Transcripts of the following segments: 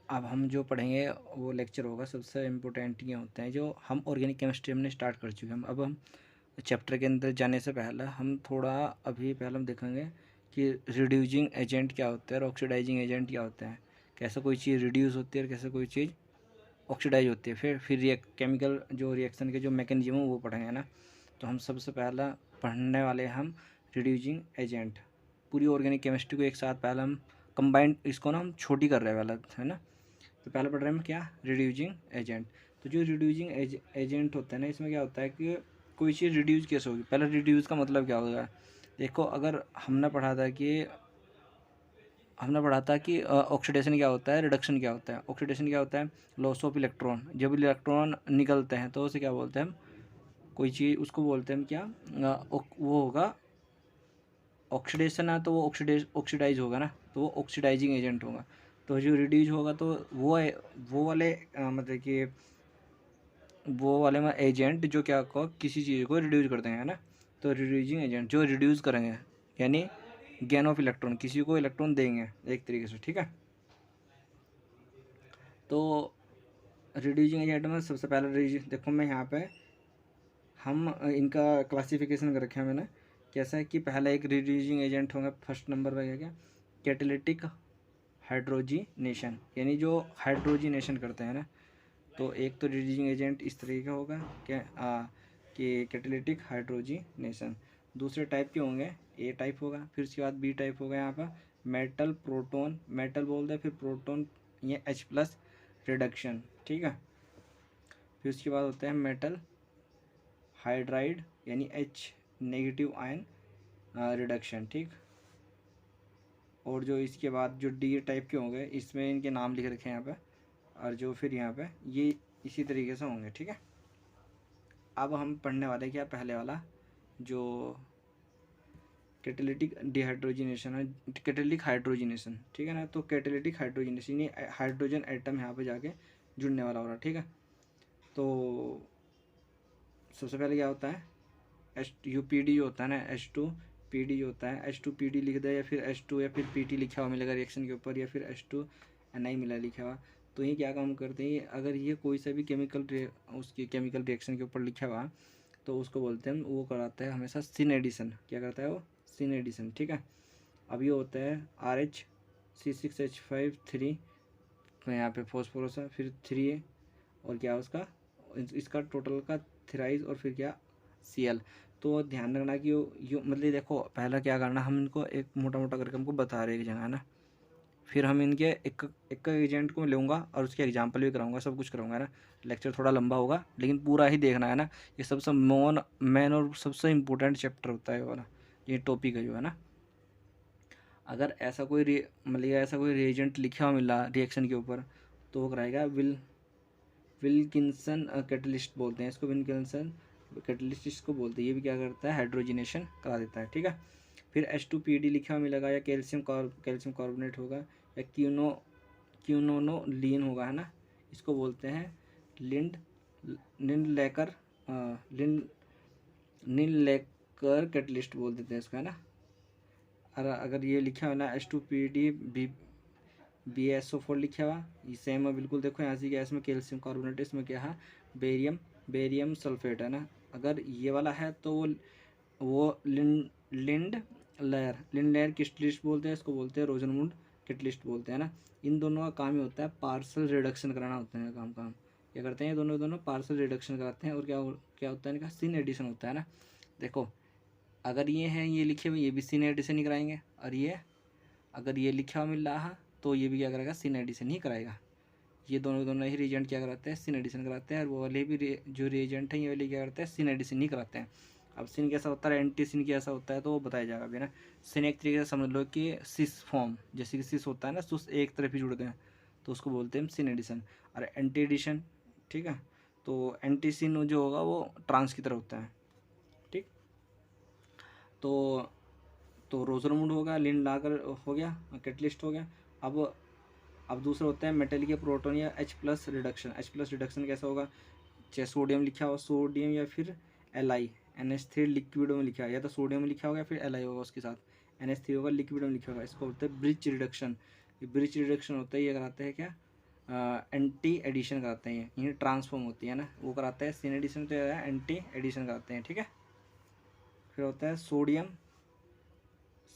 अब हम जो पढ़ेंगे वो लेक्चर होगा, सबसे इम्पोर्टेंट ये होते हैं जो हम ऑर्गेनिक केमिस्ट्री हमने स्टार्ट कर चुके हैं। अब हम चैप्टर के अंदर जाने से पहले हम थोड़ा अभी पहले हम देखेंगे कि रिड्यूसिंग एजेंट क्या होता है और ऑक्सीडाइजिंग एजेंट क्या होता है, कैसे कोई चीज़ रिड्यूस होती है और कैसे कोई चीज़ ऑक्सीडाइज होती है। फिर केमिकल जो रिएक्शन के जो मैकेनिज्म है वो पढ़ेंगे ना। तो हम सबसे पहला पढ़ने वाले हैं हम रिड्यूसिंग एजेंट। पूरी ऑर्गेनिक केमिस्ट्री को एक साथ पहले हम कंबाइंड, इसको ना हम छोटी कर रहे हैं पहले, है ना। तो पहले पढ़ रहे हैं हम क्या, रिड्यूसिंग एजेंट। तो जो रिड्यूसिंग एजेंट होता है ना, इसमें क्या होता है कि कोई चीज़ रिड्यूस कैसे होगी। पहले रिड्यूस का मतलब क्या होगा, देखो अगर हमने पढ़ा था कि ऑक्सीडेशन क्या होता है, रिडक्शन क्या होता है। ऑक्सीडेशन क्या होता है, लॉस ऑफ इलेक्ट्रॉन। जब इलेक्ट्रॉन निकलते हैं तो उसे क्या बोलते हैं हम, कोई चीज़ उसको बोलते हैं हम क्या, वो होगा ऑक्सीडेशन है, तो वो ऑक्सीडाइज होगा ना, तो वो ऑक्सीडाइजिंग एजेंट होगा। तो जो रिड्यूस होगा तो वो वाले मतलब कि वो वाले में एजेंट जो क्या को किसी चीज़ को रिड्यूस कर देंगे, है ना। तो रिड्यूसिंग एजेंट जो रिड्यूस करेंगे, यानी गेन ऑफ इलेक्ट्रॉन, किसी को इलेक्ट्रॉन देंगे एक तरीके से, ठीक है। तो रिड्यूसिंग एजेंट में सबसे पहले देखो मैं यहाँ पे हम इनका क्लासिफिकेशन कर रखे हैं मैंने। कैसा है कि पहला एक रिड्यूसिंग एजेंट होगा, फर्स्ट नंबर पर क्या, कैटेलिटिक हाइड्रोजिनेशन, यानी जो हाइड्रोजिनेशन करते हैं ना। तो एक तो रिड्यूसिंग एजेंट इस तरीके का होगा क्या, कि कैटेलिटिक हाइड्रोजिनेशन। दूसरे टाइप के होंगे, ए टाइप होगा, फिर उसके बाद बी टाइप होगा। यहाँ पर मेटल प्रोटोन, मेटल बोलते हैं, फिर प्रोटोन ये H प्लस रिडक्शन, ठीक है। फिर उसके बाद होता है मेटल हाइड्राइड, यानी H नेगेटिव आयन रिडक्शन, ठीक। और जो इसके बाद जो डी टाइप के होंगे, इसमें इनके नाम लिख रखे हैं यहाँ पे, और जो फिर यहाँ पे ये इसी तरीके से होंगे, ठीक है। अब हम पढ़ने वाले क्या, पहले वाला जो कैटेलिटिक डिहाइड्रोजिनेशन है, कैटेलिटिक हाइड्रोजिनेशन, ठीक है ना। तो कैटेलिटिक हाइड्रोजिनेशन ये हाइड्रोजन एटम यहाँ पे जाके जुड़ने वाला हो रहा है, ठीक है। तो सबसे पहले क्या होता है, HUPD जो होता है ना, H2PD जो होता है, H2PD लिख दे, या फिर H2 या फिर PT लिखा हुआ मिलेगा रिएक्शन के ऊपर, या फिर H2Ni मिला लिखा हुआ। तो ये क्या काम करते हैं, अगर ये कोई सा भी उसकी केमिकल रिएक्शन के ऊपर लिखा हुआ, तो उसको बोलते हैं, वो कराता है हमेशा सिन एडिशन। क्या करता है वो, सिन एडिशन, ठीक है। अब ये होता है RH C6H5 3, यहाँ पे फॉस्फोरस है, फिर 3 और क्या उसका, इसका टोटल का थ्राइस, और फिर क्या Cl। तो ध्यान रखना कि यो मतलब देखो पहला क्या करना, हम इनको एक मोटा मोटा करके हमको बता रहे हैं एक जगह, है ना। फिर हम इनके एक एक एजेंट को लूँगा और उसके एग्जाम्पल भी कराऊंगा, सब कुछ कराऊंगा ना। लेक्चर थोड़ा लंबा होगा लेकिन पूरा ही देखना है ना। ये सबसे मेन और सबसे इम्पोर्टेंट चैप्टर होता है वाला, ये टॉपिक है जो है ना। अगर ऐसा कोई मतलब ऐसा कोई रिएजेंट लिखा हुआ मिला रिएक्शन के ऊपर, तो वो कराएगा विल्किंसन कैटलिस्ट बोलते हैं इसको, विल्किंसन कैटलिस्ट इसको बोलते हैं। ये भी क्या करता है, हाइड्रोजिनेशन करा देता है, ठीक है। फिर H2PD लिखा हुआ मिलेगा, या कैल्शियम कार्बोनेट होगा, या क्यूनोनोलीन होगा, है ना। इसको बोलते हैं लिंड लिंड लेकर लिंड नील लेकर कैटलिस्ट बोल देते हैं इसको, है ना। और अगर ये लिखा हुआ ना H2PD BaSO4 लिखा हुआ, ये सेम है बिल्कुल। देखो यहाँ से क्या, इसमें कैल्शियम कार्बोनेट, इसमें क्या है बेरियम सल्फेट, है ना। अगर ये वाला है तो वो लिंड लेयर किटलिस्ट बोलते हैं, इसको बोलते हैं रोजनमुंड किटलिस्ट बोलते हैं ना। इन दोनों का काम ही होता है पार्सल रिडक्शन कराना होता है, काम क्या करते हैं, ये दोनों पार्सल रिडक्शन कराते हैं। और क्या होता है इनका, सिन एडिशन होता है ना। देखो अगर ये है, ये लिखे हुए, ये भी सिन एडिशन ही कराएंगे, और ये अगर ये लिखा हुआ मिल रहा है तो ये भी क्या करेगा, सिन एडिशन ही कराएगा। ये दोनों ही रिएजेंट क्या कराते हैं, सिन एडिशन कराते हैं। और वो वाले भी जो रिएजेंट हैं ये वाले क्या करते हैं, सिन एडिशन ही कराते हैं। अब सिन कैसा होता है, एंटी सिन कैसा होता है, तो वो बताया जाएगा अभी ना। सिन एक तरीके से समझ लो कि सिस फॉर्म, जैसे कि सिस होता है ना, सुस एक तरफ ही जुड़ते हैं, तो उसको बोलते हैं सिन एडिशन। और एंटी एडिशन, ठीक है। तो एंटी सिन जो होगा वो ट्रांस की तरह होता है, ठीक। तो रोजरमुंड होगा, लिंड लागर हो गया, कैटलिस्ट हो गया। अब दूसरा होता है मेटल के प्रोटॉन या H plus reduction. H plus reduction कैसा होगा, चाहे सोडियम लिखा हो, सोडियम या फिर Li, NH3 लिक्विड में लिखा है, या तो सोडियम में लिखा होगा या फिर Li होगा उसके साथ, NH3 होगा, लिक्विड में लिखा होगा। इसको बोलते हैं ब्रिज रिडक्शन। ये ब्रिज रिडक्शन होता है, ये कराते हैं क्या, एंटी एडिशन कराते हैं, ये ट्रांसफॉर्म होती है ना, वो कराते हैं। सिन एडिशन तो एंटी एडिशन कराते हैं, ठीक है। फिर होता है सोडियम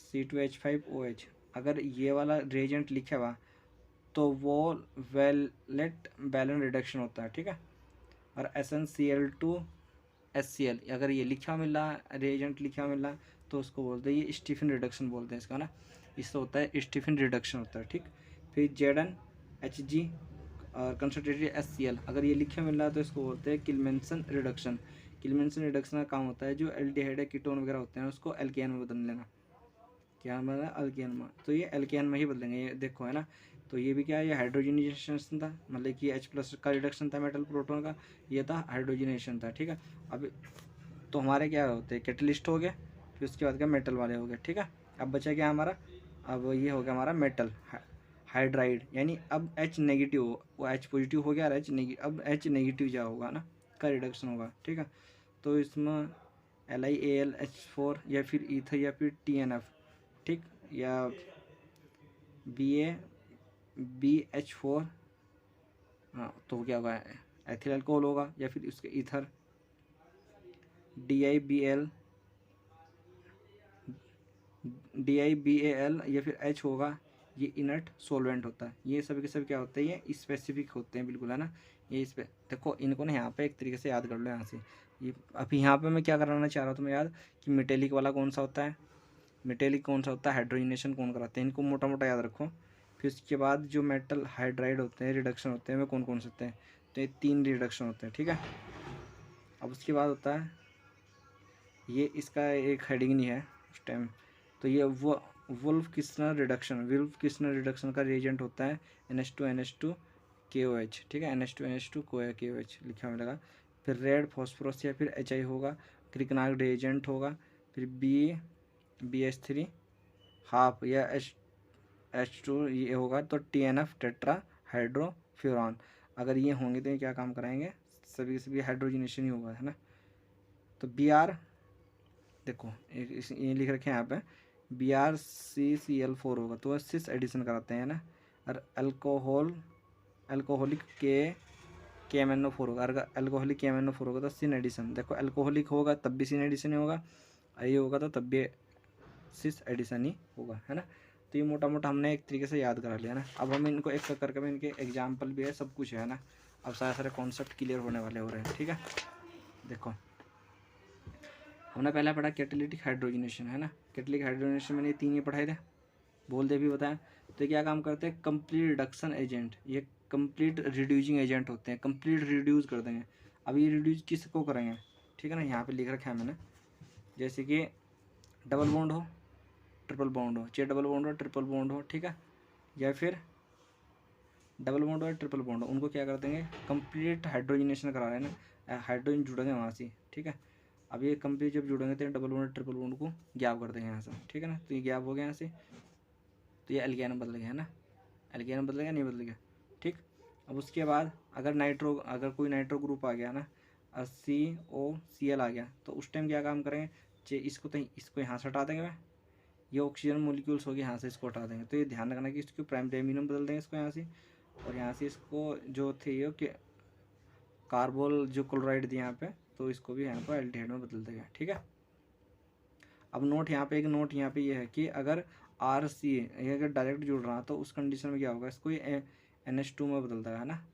C2H5OH। अगर ये वाला रिएजेंट लिखा हुआ तो वो वेलेट बैलेंस रिडक्शन होता है, ठीक है। और SnCl2HCl अगर ये लिखा मिल रहा रिएजेंट लिखा मिल रहा तो उसको बोलते हैं, ये स्टीफन रिडक्शन बोलते हैं इसका ना, इससे होता है स्टीफन रिडक्शन होता है, ठीक। फिर ZnHg और कंसनट्रेटेड HCl अगर ये लिखे मिल रहा है तो इसको बोलते हैं किल्मेंसन रिडक्शन। किल्मेंसन रिडक्शन का काम होता है जो एल्डिहाइड है कीटोन वगैरह होते हैं उसको एल्केन में बदल लेना। क्या मतलब अल्केन में, तो ये एल्केन में ही बदलेंगे, ये देखो है ना। तो ये भी क्या है, ये हाइड्रोजनेशन था, मतलब कि H+ का रिडक्शन था मेटल प्रोटोन का, ये था हाइड्रोजनेशन था, ठीक है। अब तो हमारे क्या होते हैं, कैटलिस्ट हो गए, फिर उसके बाद क्या मेटल वाले हो गए, ठीक है। अब बचा क्या हमारा, अब ये हो गया हमारा मेटल हाइड्राइड, यानी अब H नेगेटिव वो H पॉजिटिव हो गया और अब H नेगेटिव जा होगा ना, का रिडक्शन होगा, ठीक है। तो इसमें LiAlH4 या फिर ईथर या फिर TNF, ठीक, या BaBH4, हाँ तो क्या होगा, एथिल अल्कोहल होगा, या फिर उसके ईथर DiBal या फिर H होगा, ये इनर्ट सोलवेंट होता है। ये सभी के सब क्या होते हैं, ये स्पेसिफिक होते हैं, बिल्कुल है ना। ये इस पे देखो, इनको ना यहाँ पे एक तरीके से याद कर लो यहाँ से। ये अभी यहाँ पे मैं क्या कराना चाह रहा हूँ तुम्हें याद, कि मेटेलिक वाला कौन सा होता है, मेटेलिक कौन सा होता है, हाइड्रोजनेशन कौन कराते हैं, इनको मोटा मोटा याद रखो। फिर उसके बाद जो मेटल हाइड्राइड होते हैं रिडक्शन होते हैं वे कौन कौन से होते हैं, तो ये 3 रिडक्शन होते हैं, ठीक है। अब उसके बाद होता है, ये इसका एक हेडिंग नहीं है उस टाइम, तो ये वुल्फ किस्नर रिडक्शन का रिएजेंट होता है NH2NH2KOH, ठीक है, NH2NH2KOH लिखा मिलेगा। फिर रेड फॉस्फोरस या फिर HI होगा, क्रिकनाग रिएजेंट होगा। फिर BH3 हाफ या H2 ये होगा, तो TNF टेट्रा हाइड्रोफ्यूरॉन। अगर ये होंगे तो ये क्या काम कराएंगे, सभी हाइड्रोजनेशन ही होगा, है ना। तो BR देखो ये लिख रखे हैं यहाँ पे, BrCCl4 होगा तो सिस एडिशन कराते हैं ना। और अल्कोहलिक KMnO4 होगा, अगर अल्कोहलिक KMnO4 होगा तो सिन एडिशन। देखो अल्कोहलिक होगा तब भी सिन एडिशन ही होगा, ये होगा तो तब भी सिस एडिशन ही होगा, है ना। तो ये मोटा मोटा हमने एक तरीके से याद करा लिया ना। अब हम इनको एक करके में इनके एग्जाम्पल भी है, सब कुछ है ना। अब सारे सारे कॉन्सेप्ट क्लियर होने वाले हो रहे हैं, ठीक है। देखो हमने पहला पढ़ा कैटालिटिक हाइड्रोजनेशन, है ना। कैटालिटिक हाइड्रोजनेशन मैंने 3 ये पढ़ाए थे, बोल दे भी बताया। तो क्या काम करते हैं, कंप्लीट रिडक्शन एजेंट, ये कंप्लीट रिड्यूसिंग एजेंट होते हैं, कंप्लीट रिड्यूस कर देंगे। अब ये रिड्यूस किसको करेंगे, ठीक है ना, यहाँ पे लिख रखा है मैंने, जैसे कि डबल बॉन्ड हो, ट्रिपल बॉन्ड हो, चाहे डबल बॉन्ड हो ट्रिपल बॉन्ड हो, ठीक है, या फिर डबल बॉन्ड हो ट्रिपल बॉन्ड हो, उनको क्या कर देंगे, कंप्लीट हाइड्रोजनेशन करा रहे हैं ना, हाइड्रोजन जुड़ेंगे वहाँ से, ठीक है। अब ये कंप्लीट जब जुड़ेंगे तो डबल बॉन्ड ट्रिपल बॉन्ड को गैप कर देंगे यहाँ से, ठीक है ना। तो ये गैप हो गया यहाँ से, तो ये एल्केन बदल गया, है ना। एल्केन बदल गया, नहीं बदल गया, ठीक। अब उसके बाद अगर कोई नाइट्रो ग्रुप आ गया ना, COCl आ गया, तो उस टाइम क्या काम करेंगे, इसको यहाँ से हटा देंगे मैं, ये ऑक्सीजन मोलिक्यूल्स हो गए यहाँ से, इसको हटा देंगे। तो ये ध्यान रखना कि इसको प्राइमरी एमिनो बदल देंगे इसको यहाँ से, और यहाँ से इसको जो थे ये कि कार्बोल जो क्लोराइड दिया यहाँ पे, तो इसको भी यहाँ पर एल्डिहाइड में बदल देगा, ठीक है। अब एक नोट यहाँ पे ये है कि अगर RC अगर डायरेक्ट जुड़ रहा तो उस कंडीशन में क्या होगा, इसको NH2 में बदल देगा, है ना।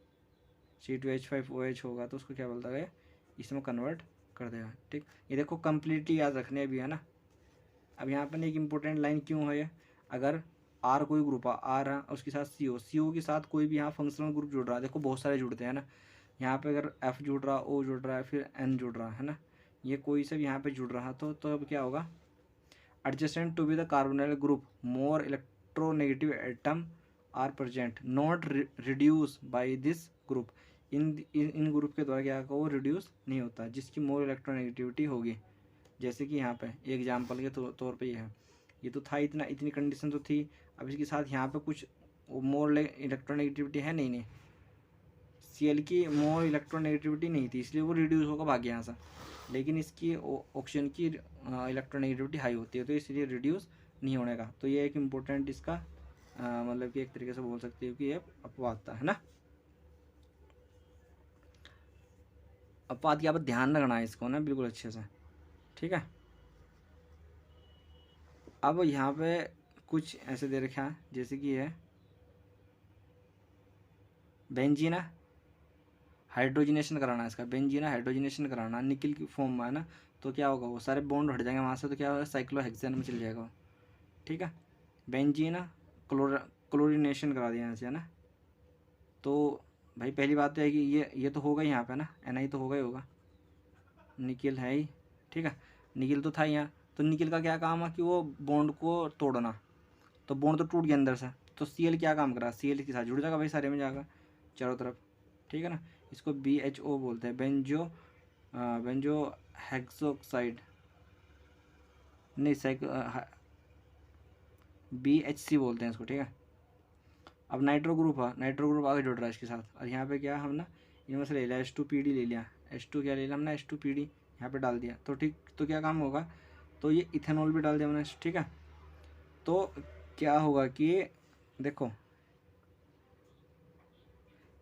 C2H5OH होगा तो उसको क्या बदल देगा, इसमें कन्वर्ट कर देगा, ठीक। ये देखो कंप्लीटली याद रखने भी, है ना। अब यहाँ पर एक इंपॉर्टेंट लाइन क्यों है, अगर R कोई ग्रुप R है उसके साथ CO के साथ कोई भी यहाँ फंक्शनल ग्रुप जुड़ रहा है, देखो बहुत सारे जुड़ते हैं ना। यहाँ पे अगर F जुड़ रहा, O जुड़ रहा है, फिर N जुड़ रहा है ना, ये कोई से भी यहाँ पे जुड़ रहा तो अब क्या होगा, adjacent to be the carbonyl group more electronegative atom are present not reduced by this group। In group के द्वारा क्या होगा, वो रिड्यूस नहीं होता जिसकी मोर इलेक्ट्रोनेगेटिविटी होगी। जैसे कि यहाँ पे एग्जाम्पल के तौर पे ये है, ये तो था इतनी कंडीशन तो थी, अब इसके साथ यहाँ पे कुछ मोर इलेक्ट्रोनेगेटिविटी है, नहीं Cl की मोर इलेक्ट्रोनेगेटिविटी नहीं थी, इसलिए वो रिड्यूस होगा भाग यहाँ से। लेकिन इसकी ऑक्सीजन की इलेक्ट्रोनेगेटिविटी हाई होती है, तो इसलिए रिड्यूस नहीं होने का। तो ये एक इम्पोर्टेंट इसका मतलब कि एक तरीके से बोल सकते हो कि ये अपवाद था, है ना। अब बात यहाँ पर ध्यान रखना है इसको ना बिल्कुल अच्छे से, ठीक है। अब यहाँ पे कुछ ऐसे दे रखा है जैसे कि है बेंजीना हाइड्रोजनेशन कराना है इसका, बेंजीना हाइड्रोजनेशन कराना निकिल की फॉर्म में है ना, तो क्या होगा वो सारे बॉन्ड हट जाएंगे वहाँ से, तो क्या होगा साइक्लोहेक्सेन में चल जाएगा वो, ठीक है। बेंजीना क्लोरीनेशन करा दिया यहाँ से है ना। तो भाई पहली बात तो है कि ये तो होगा यहाँ पे ना, एन तो होगा ही होगा, निकिल है ही, ठीक है। निकिल तो था यहाँ, तो निकिल का क्या काम है कि वो बॉन्ड को तोड़ना, तो बॉन्ड तो टूट गया अंदर से, तो सीएल क्या काम करा, सीएल के साथ जुड़ जाएगा भाई सारे में जाकर चारों तरफ, ठीक है ना। इसको BHO बोलते हैं, बेंजो हेक्सोक्साइड, नहीं BHC बोलते हैं इसको, ठीक है। अब नाइट्रो ग्रुप है, नाइट्रो ग्रुप आगे जुड़ रहा है इसके साथ, और यहाँ पे क्या हम ना इनमें से ले लिया H2PD ले लिया, H2 क्या ले लिया हमने H2PD यहाँ पे डाल दिया, तो ठीक, तो क्या काम होगा, तो ये इथेनॉल भी डाल दिया हमने, ठीक है। तो क्या होगा कि देखो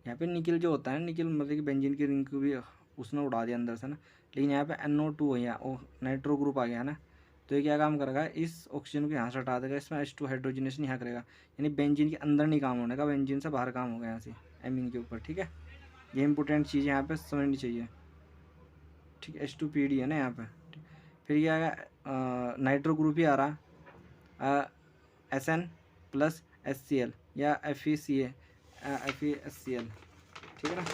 यहाँ पे निकिल जो होता है ना, निकिल मतलब कि बेंजीन की रिंग को भी उसने उड़ा दिया अंदर से ना, लेकिन यहाँ पे NO2 है, यहाँ नाइट्रो ग्रुप आ गया है ना, तो ये क्या काम करेगा, इस ऑक्सीजन को यहाँ से हटा देगा, इसमें H2 हाइड्रोजनेशन यहाँ करेगा, यानी बेंजीन के अंदर नहीं काम होने का, बेंजीन से बाहर काम होगा यहाँ से एमीन के ऊपर, ठीक है। ये इंपॉर्टेंट चीज़ यहाँ पे समझनी चाहिए, ठीक है। H2PD है ना यहाँ पे, फिर ये आएगा नाइट्रो ग्रुप ही आ रहा SN प्लस HCl या FeCl, ठीक है ना।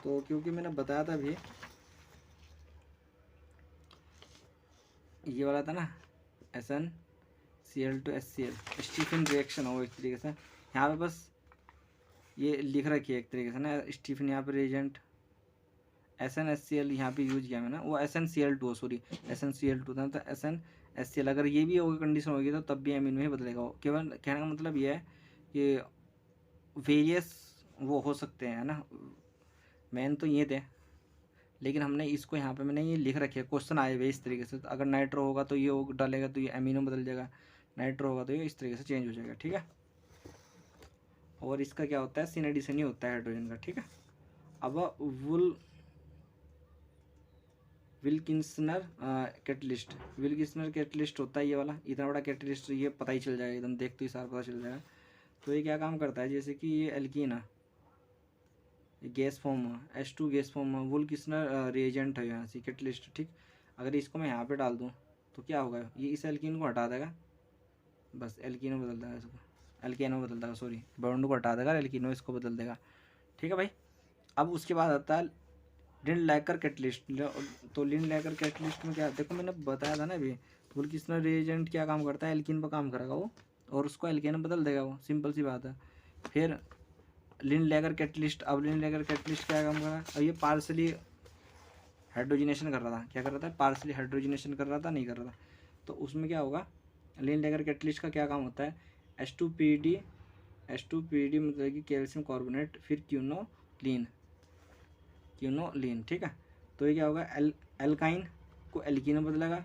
तो क्योंकि मैंने बताया था अभी ये वाला था ना SnCl2HCl, स्टीफन रिएक्शन हो एक तरीके से, यहाँ पे बस ये लिख रखी है एक तरीके से ना स्टीफन, यहाँ पे रिएजेंट SnHCl यहाँ पे यूज किया मैंने, वो SnCl2 सॉरी SnCl2 था, तो SnHCl अगर ये भी होगी कंडीशन होगी तो तब भी एमिन में ही बदलेगा वो, केवल कहने का मतलब ये है कि वेरियस वो हो सकते हैं ना, मेन तो ये थे, लेकिन हमने इसको यहाँ पे मैंने ये लिख रखे क्वेश्चन आए हुए इस तरीके से, तो अगर नाइट्रो होगा तो ये डालेगा तो ये एमिनो बदल जाएगा, नाइट्रो होगा तो ये इस तरीके से चेंज हो जाएगा, ठीक है। और इसका क्या होता है सिन एडिशन ही होता है हाइड्रोजन का, ठीक है। अब विल्किंसनर कैटलिस्ट होता है ये वाला, इतना बड़ा कैटलिस्ट ये पता ही चल जाएगा एकदम, देखते ही सारा पता चल जाएगा। तो ये क्या काम करता है, जैसे कि ये एल्कीन है, गैस फॉर्म है H2 गैस फॉर्म है, वुल्किसनर रिएजेंट है यहाँ से कैटलिस्ट, ठीक। अगर इसको मैं यहाँ पे डाल दूँ तो क्या होगा, ये इस एल्कीन को हटा देगा, बस एल्कीनो बदल देगा इसको, एल्केनो बदल देगा सॉरी, बॉन्ड को हटा देगा, एल्कीनो इसको बदल देगा, ठीक है भाई। अब उसके बाद आता है लिंडलैकर कैटलिस्ट, तो लिंडलैकर कैटलिस्ट में क्या, देखो मैंने बताया था ना अभी, वुल्किसनर रिएजेंट क्या काम करता है, एल्कीन पर काम करेगा वो, और उसको एल्केन बदल देगा वो, सिंपल सी बात है। फिर लिंडलैगर कैटलिस्ट, अब लिंडलैगर कैटलिस्ट क्या काम कर रहा है, अब ये पार्सली हाइड्रोजनेशन कर रहा था, क्या कर रहा था, पार्सली हाइड्रोजनेशन कर रहा था, नहीं कर रहा था, तो उसमें क्या होगा, लिंडलैगर कैटलिस्ट का क्या काम होता है, H2PD मतलब कि कैल्शियम कार्बोनेट, फिर क्यूनोलीन, ठीक है। तो ये क्या होगा, एल्काइन को एल्कीन में बदलेगा,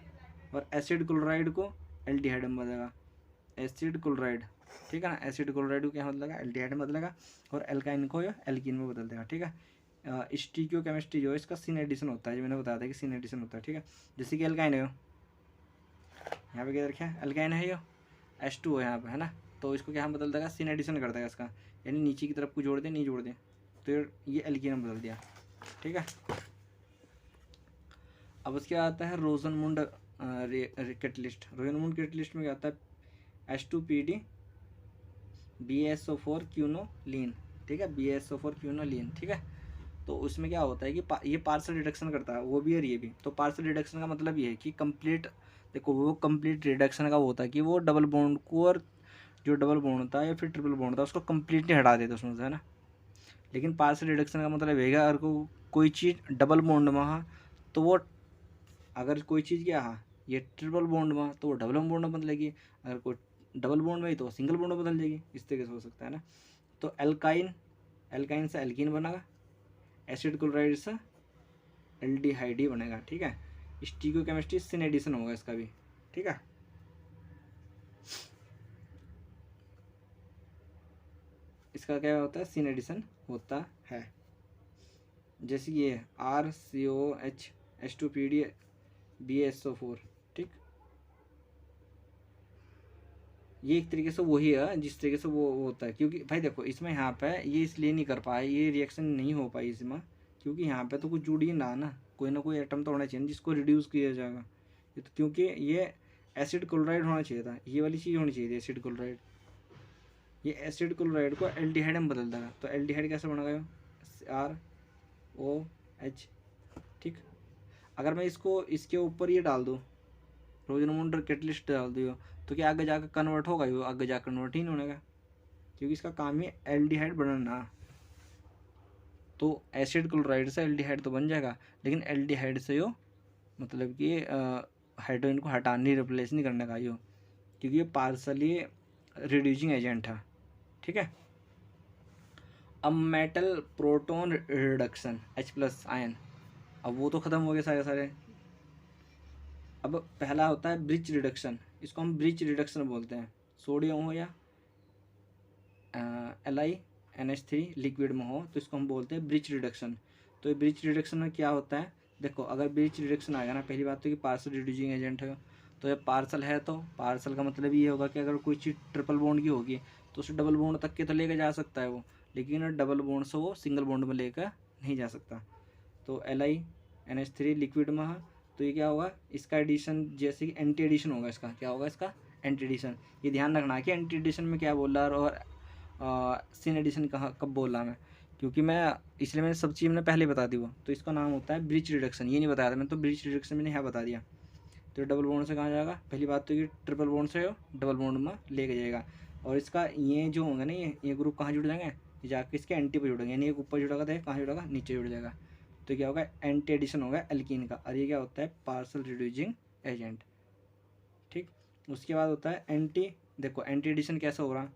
और एसिड क्लोराइड को एल्डिहाइड में बदलेगा, एसिड क्लोराइड, ठीक है ना, एसिड क्लोराइड को क्या बदलेगा, एल्डिहाइड में बदलेगा, और एल्काइन को एल्कीन में बदल देगा, ठीक है। स्टीरियोकेमिस्ट्री जो है इसका सिन एडिशन होता है, जो मैंने बताया था कि सिन एडिशन होता है, ठीक है। जैसे कि एल्काइन है, यहाँ पे क्या रखा है, एल्काइन है, ये H2 है यहाँ पे है ना, तो इसको क्या हम बदल देगा, सिन एडिशन कर देगा इसका, यानी नीचे की तरफ को जोड़ दे, नहीं जोड़ दे, तो ये एल्कीन में बदल दिया, ठीक है। अब उसके बाद आता है रोजनमुंड कैटलिस्ट, रोजनमुंड कैटलिस्ट में क्या आता है, H2PD BSO4 क्यूनोलीन, ठीक है, BSO4 क्यूनोलीन, ठीक है। तो उसमें क्या होता है कि ये पार्सल रिडक्शन करता है, वो भी और ये भी, तो पार्सल रिडक्शन का मतलब ये है कि कंप्लीट, देखो वो कंप्लीट रिडक्शन का वो होता है कि वो डबल बॉन्ड को, और जो डबल बॉन्ड होता है या फिर ट्रिपल बॉन्ड होता है उसको कंप्लीटली हटा देते उसमें से, है ना। लेकिन पार्सल रिडक्शन का मतलब है अगर कोई चीज़ डबल बॉन्ड में है तो वो, अगर कोई चीज़ क्या है ये ट्रिपल बॉन्ड में तो वो डबल बॉन्ड में बदलेगी, अगर कोई डबल बॉन्ड में ही तो सिंगल बॉन्ड में बदल जाएगी, इस तरीके से हो सकता है ना। तो एल्काइन से एल्कीन बनेगा, एसिड क्लोराइड से एल्डिहाइड ही बनेगा, ठीक है। स्टीरियोकेमिस्ट्री सिन एडिशन होगा इसका भी, ठीक है। इसका क्या होता है, सिन एडिशन होता है। जैसे ये RCOH H2PD BaSO4, ठीक। ये एक तरीके से वही है जिस तरीके से वो होता है, क्योंकि भाई देखो इसमें यहाँ पे ये इसलिए नहीं कर पाए, ये रिएक्शन नहीं हो पाई इसमें, क्योंकि यहाँ पे तो कुछ जुड़ ही ना कोई कोई एटम तो होना चाहिए जिसको रिड्यूस किया जाएगा। ये तो क्योंकि ये एसिड क्लोराइड होना चाहिए था, ये वाली चीज़ होनी चाहिए थी एसिड क्लोराइड। ये एसिड क्लोराइड को एल्डिहाइड में बदल देगा, तो एल्डिहाइड कैसे बनेगा, ROH, ठीक। अगर मैं इसको इसके ऊपर ये डाल दूँ, रोजनमूड कैटलिस्ट डाल दियो, तो क्या आगे जाकर कन्वर्ट होगा, ये आगे जाकर कन्वर्ट ही नहीं होने का, क्योंकि इसका काम ही एल्डिहाइड बनना। तो एसिड क्लोराइड से एल्डिहाइड तो बन जाएगा, लेकिन एल्डिहाइड से यो मतलब कि हाइड्रोजन को हटाने रिप्लेस नहीं करने का यो, क्योंकि ये पार्सली रिड्यूसिंग एजेंट है, ठीक है। अब metal proton reduction H+ ion, अब वो तो ख़त्म हो गए सारे सारे। अब पहला होता है ब्रिज रिडक्शन, इसको हम ब्रिज रिडक्शन बोलते हैं। सोडियम हो या LiNH3 लिक्विड में हो तो इसको हम बोलते हैं ब्रिज रिडक्शन। तो ये ब्रिज रिडक्शन में क्या होता है, देखो अगर ब्रिज रिडक्शन आएगा ना, पहली बात तो कि पार्सल रिड्यूसिंग एजेंट है, तो ये पार्सल है, तो पार्सल का मतलब ये होगा कि अगर कोई चीज़ ट्रिपल बॉन्ड की होगी तो उसे डबल बॉन्ड तक के तो लेकर जा सकता है वो, लेकिन डबल बॉन्ड से वो सिंगल बॉन्ड में लेकर नहीं जा सकता। तो LiNH3 लिक्विड में है, तो ये क्या होगा, इसका एडिशन जैसे कि एंटी एडिशन होगा, इसका क्या होगा, इसका एंटी एडिशन। ये ध्यान रखना कि एंटी एडिशन में क्या बोल रहा है और सिन एडिशन कहाँ कब बोल रहा मैं, क्योंकि मैं इसलिए मैंने सब चीज़ मैंने पहले बता दी वो, तो इसका नाम होता है ब्रिज रिडक्शन। ये नहीं बताया था मैं, तो ब्रिज रिडक्शन मैंने यहाँ बता दिया। तो डबल बॉन्ड से कहाँ जाएगा, पहली बात तो ये ट्रिपल बॉन्ड से डबल बॉन्ड में लेके जाएगा, और इसका ये जो होगा ना, ये ग्रुप कहाँ जुड़ जाएंगे, ये जाके इसके एंटी पर जुड़ेंगे, यानी एक ऊपर जुड़ेगा तो कहाँ जुड़ेगा, नीचे जुड़ जाएगा। तो क्या होगा, एंटी एडिशन होगा एल्कीन का, और ये क्या होता है, पार्सल रिड्यूसिंग एजेंट, ठीक। उसके बाद होता है एंटी, देखो एंटी एडिशन कैसे हो रहा,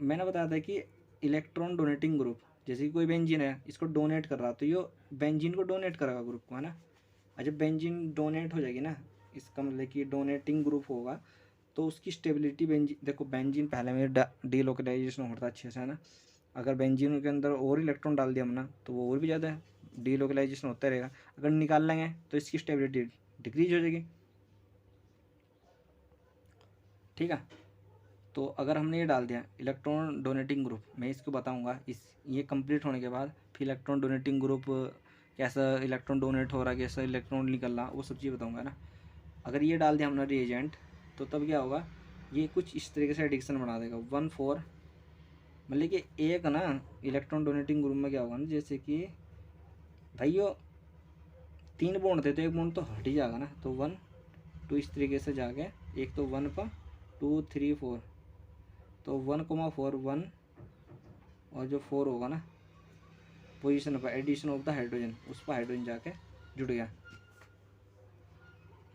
मैंने बताया था कि इलेक्ट्रॉन डोनेटिंग ग्रुप, जैसे कि कोई बेंजीन है, इसको डोनेट कर रहा, तो ये बेंजीन को डोनेट करेगा ग्रुप को, है ना। और जब बेंजीन डोनेट हो जाएगी ना, इसका मतलब कि डोनेटिंग ग्रुप होगा, तो उसकी स्टेबिलिटी बेंजीन, देखो बेंजीन पहले में डीलोकलाइजेशन होता है अच्छे से, है ना। अगर बेंजीन के अंदर और इलेक्ट्रॉन डाल दिया हमने तो वो और भी ज़्यादा डीलोकलाइजेशन होता रहेगा। अगर निकाल लेंगे तो इसकी स्टेबिलिटी डिक्रीज हो जाएगी, ठीक है। तो अगर हमने ये डाल दिया इलेक्ट्रॉन डोनेटिंग ग्रुप, मैं इसको बताऊंगा इस ये कंप्लीट होने के बाद, फिर इलेक्ट्रॉन डोनेटिंग ग्रुप कैसा इलेक्ट्रॉन डोनेट हो रहा है, कैसा इलेक्ट्रॉन निकल रहा, वो सब चीज़ बताऊंगा ना। अगर ये डाल दिया हमने रिएजेंट, तो तब क्या होगा, ये कुछ इस तरीके से एडिक्शन बना देगा 1,4, मतलब कि एक ना इलेक्ट्रॉन डोनेटिंग ग्रुप में क्या होगा ना, जैसे कि भाइयों 3 बॉन्ड थे तो एक बॉन्ड तो हट ही जाएगा ना, तो 1 2 इस तरीके से जाके, एक तो 1 पर 2 3 4, तो 1,4 1, और जो 4 होगा ना पोजीशन पर एडिशन ऑफ द हाइड्रोजन, उस पर हाइड्रोजन जाके जुड़ गया।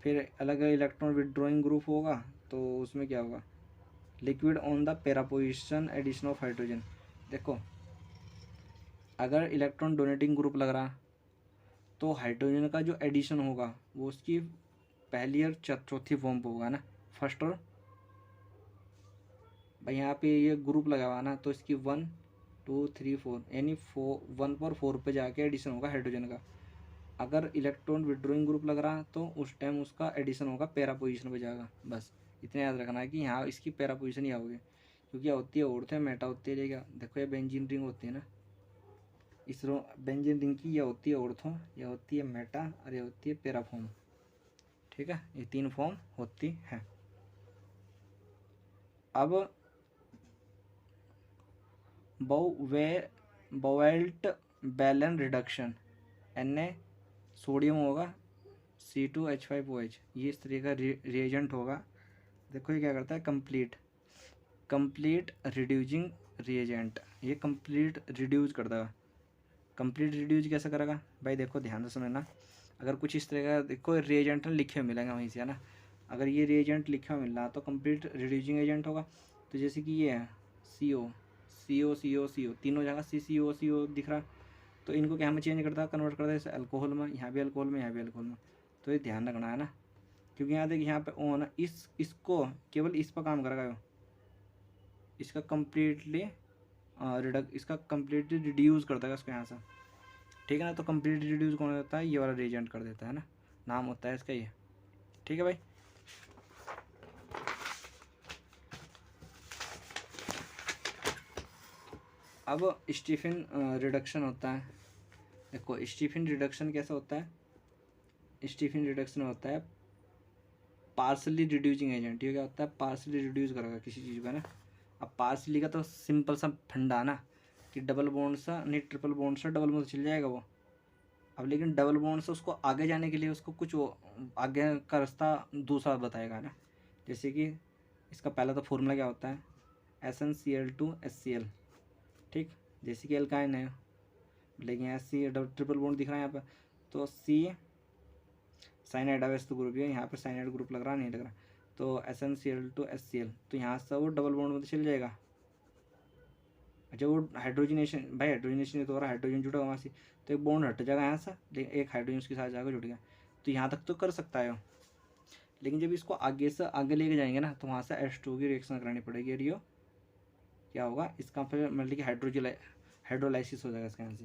फिर अलग इलेक्ट्रॉन विड्रॉइंग ग्रुप होगा, तो उसमें क्या होगा, liquid on the para position addition of hydrogen. देखो अगर इलेक्ट्रॉन डोनेटिंग ग्रुप लग रहा तो हाइड्रोजन का जो एडिशन होगा वो उसकी पहली और चौथी फॉर्म पर होगा ना, फर्स्ट और भाई यहाँ पे ये ग्रुप लगा हुआ ना, तो इसकी 1 2 3 4, यानी 1 पर 4 पे जाके एडिशन होगा हाइड्रोजन का। अगर इलेक्ट्रॉन विड्रॉइंग ग्रुप लग रहा तो उस टाइम उसका एडिशन होगा पैरा पोजीशन पे जाएगा। बस इतना याद रखना है कि यहाँ इसकी पैरा पोजीशन ही आओगे, क्योंकि क्या होती है ऑर्थ है, मेटा होती है, लेगा देखो ये बेंजीन रिंग होती है ना, इस बेंजीन रिंग की यह होती है ऑर्थो, यह होती है मेटा, और यह होती है पैरा फॉर्म, ठीक है। ये 3 फॉर्म होती है। अब बोवेल्ट बैलन रिडक्शन, Na सोडियम होगा C2H5OH, ये इस तरह का रिएजेंट होगा। देखो ये क्या करता है, कंप्लीट रिड्यूसिंग रिएजेंट, ये कंप्लीट रिड्यूस करता है। कंप्लीट रिड्यूस कैसे करेगा भाई, देखो ध्यान से समझना। अगर कुछ इस तरह का देखो रिएजेंट लिखे हुए मिलेंगे वहीं से, है ना। अगर ये रिएजेंट लिखा हुआ मिल रहा तो कंप्लीट रिड्यूसिंग एजेंट होगा। तो जैसे कि ये है CO तीनों जगह CCO दिख रहा, तो इनको क्या में चेंज करता है, कन्वर्ट करता है जैसे अल्कोहल में, यहाँ भी अल्कोहल में, यहाँ भी अल्कोहल में। तो ये ध्यान रखना है ना, क्योंकि यहाँ देखिए यहाँ पे ओ ना, इसको केवल इस पर काम करेगा, इसका कम्प्लीटली इसका कम्प्लीटली रिड्यूस करता है इसको यहाँ से, ठीक है ना। तो कंप्लीट रिड्यूस कौन होता है, ये वाला रिएजेंट कर देता है ना, नाम होता है इसका ये। ठीक है भाई। अब स्टीफन रिडक्शन होता है। देखो स्टीफन रिडक्शन कैसा होता है, स्टीफन रिडक्शन होता है पार्सली रिड्यूसिंग एजेंट। ये क्या होता है, पार्सली रिड्यूस करेगा किसी चीज़ को ना। अब पार्सली का तो सिंपल सा फंडा ना कि डबल बॉन्ड सा नहीं ट्रिपल बॉन्ड सा डबल में तो चल जाएगा वो। अब लेकिन डबल बॉन्ड से उसको आगे जाने के लिए उसको कुछ वो आगे का रास्ता दूसरा बताएगा ना। जैसे कि इसका पहला तो फॉर्मूला क्या होता है, SnCl2HCl। ठीक, जैसे कि एल्काइन है, लेकिन यहाँ सी डबल ट्रिपल बॉन्ड दिख रहा है यहाँ पर, तो सी साइनाइड अवेस्ट ग्रुप है, यहाँ पर साइनाइड ग्रुप लग रहा नहीं लग रहा, तो SnCl2HCl, तो यहाँ से वो डबल बॉन्ड में तो चल जाएगा। अच्छा वो हाइड्रोजनेशन, भाई हाइड्रोजनेशन तो हो रहा है, हाइड्रोजन जुड़ा वहाँ से, तो एक बॉन्ड हट जाएगा यहाँ से, लेकिन एक हाइड्रोजन उसके साथ जाकर जुड़ गया, तो यहाँ तक तो कर सकता है वो। लेकिन जब इसको आगे से आगे लेके जाएंगे ना, तो वहाँ से H2 की रिएक्शन करानी पड़ेगी, और ये क्या होगा इसका फिर मतलब कि हाइड्रोलाइसिस हो जाएगा इसका। यहाँ से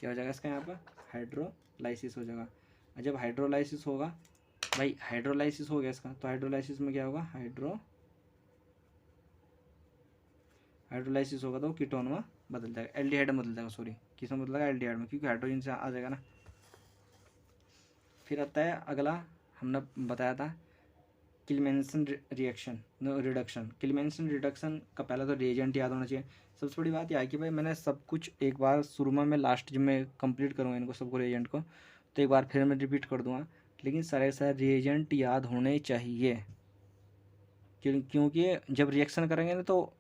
क्या हो जाएगा इसका, यहाँ पर हाइड्रोलाइसिस हो जाएगा। और जब हाइड्रोलाइसिस होगा, भाई हाइड्रोलाइसिस हो गया इसका, तो हाइड्रोलाइसिस में क्या होगा, हाइड्रोलाइसिस होगा तो वो कीटोन में बदल जाएगा, एल्डिहाइड में बदल जाएगा, सॉरी किस में बदलेगा, एल्डिहाइड में, क्योंकि हाइड्रोजन से आ जाएगा ना। फिर आता है अगला, हमने बताया था किलमेंसन रिएक्शन रिडक्शन। किलमेंसन रिडक्शन का पहला तो रिएजेंट याद होना चाहिए। सबसे बड़ी बात यह है कि भाई मैंने सब कुछ एक बार शुरू में, मैं लास्ट जब मैं कंप्लीट करूँगा इनको सबको रिएजेंट को, तो एक बार फिर मैं रिपीट कर दूँगा, लेकिन सारे रिएजेंट याद होने चाहिए। क्योंकि जब रिएक्शन करेंगे ना तो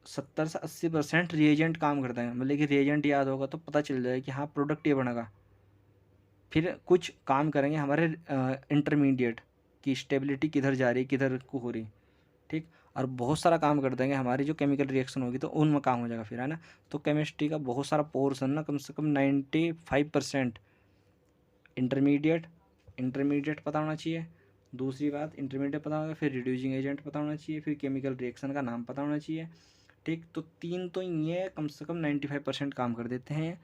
70 से 80% रिएजेंट काम करता है, मतलब कि रिएजेंट याद होगा तो पता चल जाएगा कि हाँ प्रोडक्ट ये बनेगा। फिर कुछ काम करेंगे हमारे इंटरमीडिएट की स्टेबिलिटी किधर जा रही है, किधर को हो रही, ठीक, और बहुत सारा काम कर देंगे हमारी जो केमिकल रिएक्शन होगी, तो उनमें काम हो जाएगा फिर, है ना। तो केमिस्ट्री का बहुत सारा पोर्सन ना, कम से कम 95% इंटरमीडिएट पता होना चाहिए। दूसरी बात इंटरमीडिएट पता होगा, फिर रिड्यूसिंग एजेंट पता होना चाहिए, फिर केमिकल रिएक्शन का नाम पता होना चाहिए। ठीक, तो तीन तो ये कम से कम 95% काम कर देते हैं।